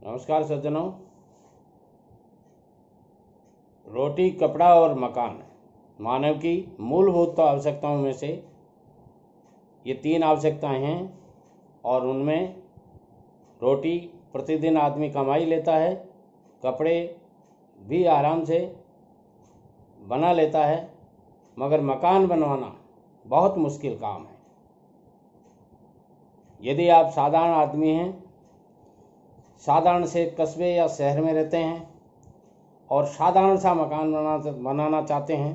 नमस्कार सज्जनों। रोटी, कपड़ा और मकान मानव की मूलभूत आवश्यकताओं में से ये 3 आवश्यकताएं हैं और उनमें रोटी प्रतिदिन आदमी कमा ही लेता है, कपड़े भी आराम से बना लेता है, मगर मकान बनवाना बहुत मुश्किल काम है। यदि आप साधारण आदमी हैं, साधारण से कस्बे या शहर में रहते हैं और साधारण सा मकान बनाना चाहते हैं,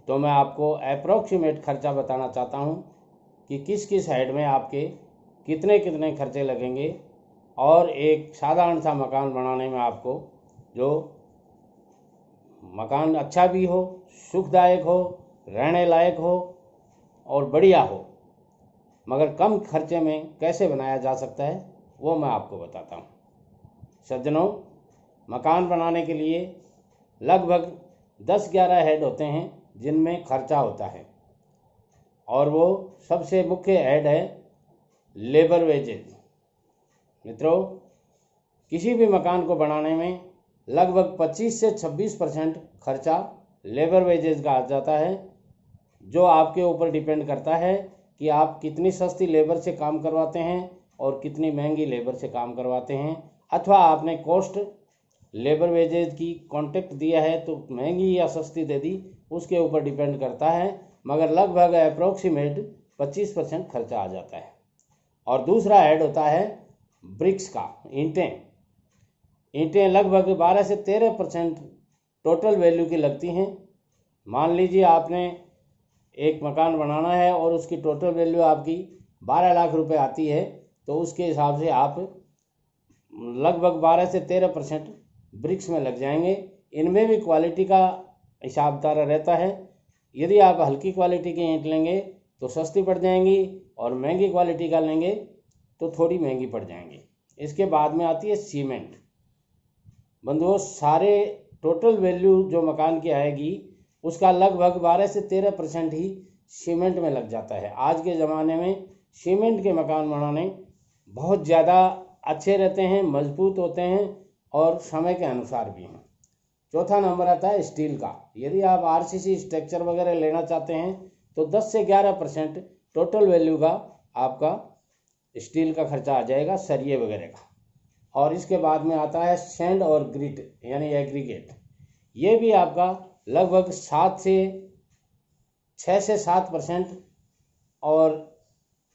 तो मैं आपको अप्रोक्सीमेट खर्चा बताना चाहता हूं कि किस किस हेड में आपके कितने कितने खर्चे लगेंगे और एक साधारण सा मकान बनाने में आपको जो मकान अच्छा भी हो, सुखदायक हो, रहने लायक हो और बढ़िया हो, मगर कम खर्चे में कैसे बनाया जा सकता है वो मैं आपको बताता हूँ। सज्जनों, मकान बनाने के लिए लगभग 10-11 हेड होते हैं जिनमें खर्चा होता है और वो सबसे मुख्य हेड है लेबर वेजेज। मित्रों, किसी भी मकान को बनाने में लगभग 25 से 26% खर्चा लेबर वेजेज का आ जाता है, जो आपके ऊपर डिपेंड करता है कि आप कितनी सस्ती लेबर से काम करवाते हैं और कितनी महंगी लेबर से काम करवाते हैं, अथवा आपने कॉस्ट लेबर वेजेज की कॉन्ट्रैक्ट दिया है तो महंगी या सस्ती दे दी, उसके ऊपर डिपेंड करता है, मगर लगभग अप्रोक्सीमेट 25% खर्चा आ जाता है। और दूसरा हेड होता है ब्रिक्स का, ईंटें लगभग 12 से 13% टोटल वैल्यू की लगती हैं। मान लीजिए आपने एक मकान बनाना है और उसकी टोटल वैल्यू आपकी 12 लाख रुपए आती है, तो उसके हिसाब से आप लगभग 12 से 13% ब्रिक्स में लग जाएंगे। इनमें भी क्वालिटी का हिसाबदारा रहता है। यदि आप हल्की क्वालिटी की ईंट लेंगे तो सस्ती पड़ जाएंगी और महंगी क्वालिटी का लेंगे तो थोड़ी महंगी पड़ जाएंगी। इसके बाद में आती है सीमेंट। बंधुओं, सारे टोटल वैल्यू जो मकान की आएगी उसका लगभग 12 से 13% ही सीमेंट में लग जाता है। आज के ज़माने में सीमेंट के मकान बनाने बहुत ज़्यादा अच्छे रहते हैं, मजबूत होते हैं और समय के अनुसार भी हैं। चौथा नंबर आता है स्टील का। यदि आप आरसीसी स्ट्रक्चर वगैरह लेना चाहते हैं तो 10 से 11% टोटल वैल्यू का आपका स्टील का खर्चा आ जाएगा, सरिये वगैरह का। और इसके बाद में आता है सैंड और ग्रिट यानी एग्रीगेट। ये भी आपका लगभग 6 से 7% और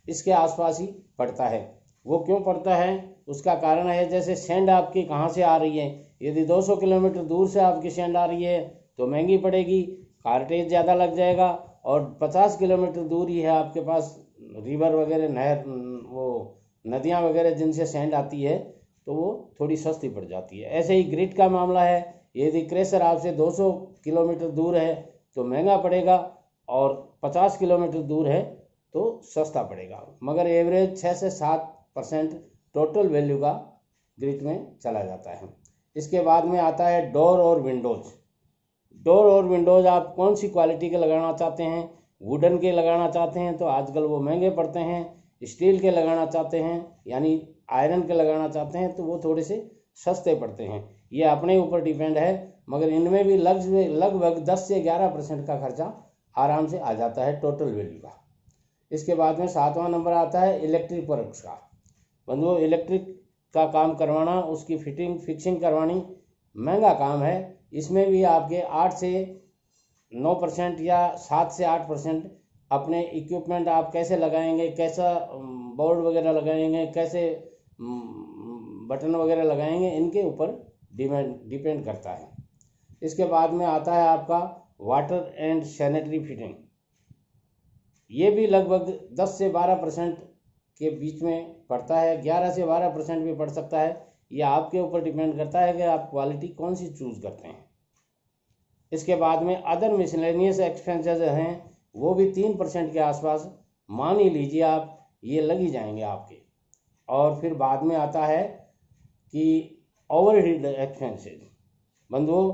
इसके आसपास ही पड़ता है। वो क्यों पड़ता है उसका कारण है, जैसे सैंड आपकी कहाँ से आ रही है। यदि 200 किलोमीटर दूर से आपकी सैंड आ रही है तो महंगी पड़ेगी, कार्टेज ज़्यादा लग जाएगा। और 50 किलोमीटर दूर ही है आपके पास रिवर वगैरह, नहर, वो नदियाँ वगैरह जिनसे सैंड आती है, तो वो थोड़ी सस्ती पड़ जाती है। ऐसे ही ग्रिड का मामला है। यदि क्रेशर आपसे 200 किलोमीटर दूर है तो महंगा पड़ेगा और 50 किलोमीटर दूर है तो सस्ता पड़ेगा, मगर एवरेज 6 से 7% टोटल वैल्यू का ग्रिड में चला जाता है। इसके बाद में आता है डोर और विंडोज़। डोर और विंडोज़ आप कौन सी क्वालिटी के लगाना चाहते हैं? वुडन के लगाना चाहते हैं तो आजकल वो महंगे पड़ते हैं। स्टील के लगाना चाहते हैं यानी आयरन के लगाना चाहते हैं तो वो थोड़े से सस्ते पड़ते हैं। ये अपने ऊपर डिपेंड है, मगर इनमें भी लगभग 10 से 11% का खर्चा आराम से आ जाता है टोटल वैल्यू का। इसके बाद में 7वां नंबर आता है इलेक्ट्रिक वर्क्स का। बंधुओं, इलेक्ट्रिक का काम करवाना, उसकी फिक्सिंग करवानी महंगा काम है। इसमें भी आपके 8 से 9% या 7 से 8% अपने इक्विपमेंट आप कैसे लगाएंगे, कैसा बोर्ड वगैरह लगाएंगे, कैसे बटन वगैरह लगाएंगे, इनके ऊपर डिपेंड करता है। इसके बाद में आता है आपका वाटर एंड सैनिटरी फिटिंग। ये भी लगभग 10 से 12% के बीच में पड़ता है, 11 से 12% भी पड़ सकता है। ये आपके ऊपर डिपेंड करता है कि आप क्वालिटी कौन सी चूज़ करते हैं। इसके बाद में अदर मिसलेनियस एक्सपेंसेस हैं, वो भी 3% के आसपास मान ही लीजिए आप, ये लग ही जाएंगे आपके। और फिर बाद में आता है कि ओवरहेड एक्सपेंसेस। बंधुओं,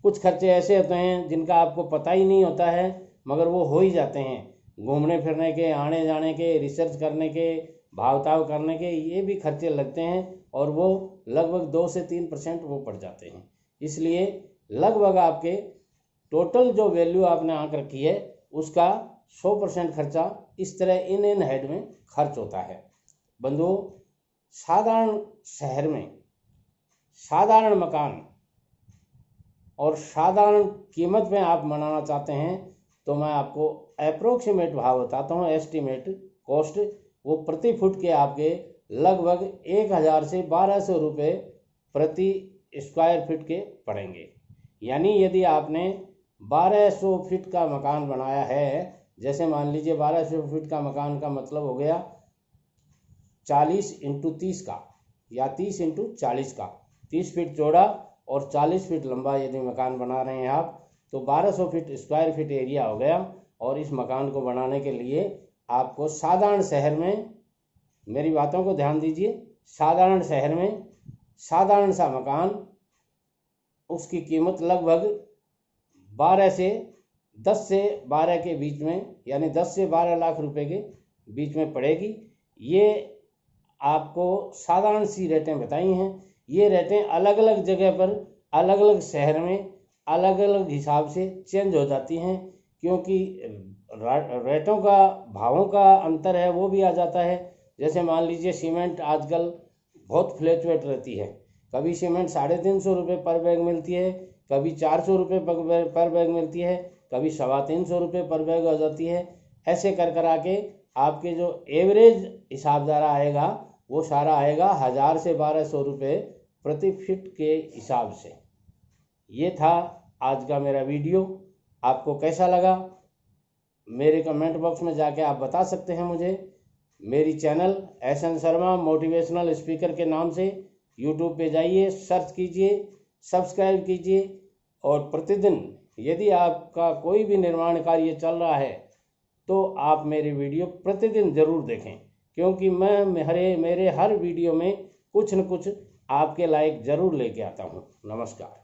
कुछ खर्चे ऐसे होते हैं जिनका आपको पता ही नहीं होता है, मगर वो हो ही जाते हैं। घूमने फिरने के, आने जाने के, रिसर्च करने के, भाव ताव करने के, ये भी खर्चे लगते हैं और वो लगभग 2 से 3% वो पड़ जाते हैं। इसलिए लगभग आपके टोटल जो वैल्यू आपने आंक रखी है उसका 100% खर्चा इस तरह इन हेड में खर्च होता है। बंधुओं, साधारण शहर में साधारण मकान और साधारण कीमत में आप बनाना चाहते हैं तो मैं आपको अप्रोक्सीमेट भाव बताता हूँ, एस्टीमेट कॉस्ट। वो प्रति फुट के आपके लगभग 1000 से 1200 रुपये प्रति स्क्वायर फीट के पड़ेंगे। यानी यदि आपने 1200 फीट का मकान बनाया है, जैसे मान लीजिए 1200 फीट का मकान का मतलब हो गया 40 × 30 का या 30 × 40 का, 30 फीट चौड़ा और 40 फीट लंबा यदि मकान बना रहे हैं आप तो 1200 फीट स्क्वायर फीट एरिया हो गया। और इस मकान को बनाने के लिए आपको साधारण शहर में, मेरी बातों को ध्यान दीजिए, साधारण शहर में साधारण सा मकान, उसकी कीमत लगभग 10 से 12 के बीच में, यानी 10 से 12 लाख रुपए के बीच में पड़ेगी। ये आपको साधारण सी रेटें बताई हैं। ये रेटें अलग अलग जगह पर, अलग अलग शहर में अलग अलग हिसाब से चेंज हो जाती हैं, क्योंकि रेटों का, भावों का अंतर है वो भी आ जाता है। जैसे मान लीजिए सीमेंट आजकल बहुत फ्लैक्चुएट रहती है, कभी सीमेंट 350 रुपये पर बैग मिलती है, कभी 400 रुपये पर बैग मिलती है, कभी 325 रुपये पर बैग हो जाती है। ऐसे कर आके आपके जो एवरेज हिसाबदार आएगा वो सारा आएगा 1000 से 1200 रुपये प्रति फीट के हिसाब से। ये था आज का मेरा वीडियो। आपको कैसा लगा मेरे कमेंट बॉक्स में जाके आप बता सकते हैं मुझे। मेरी channel SN Sharma motivational speaker के नाम से यूट्यूब पे जाइए, सर्च कीजिए, सब्सक्राइब कीजिए और प्रतिदिन यदि आपका कोई भी निर्माण कार्य चल रहा है तो आप मेरे वीडियो प्रतिदिन ज़रूर देखें, क्योंकि मैं मेरे हर वीडियो में कुछ न कुछ आपके लायक ज़रूर लेके आता हूँ। नमस्कार।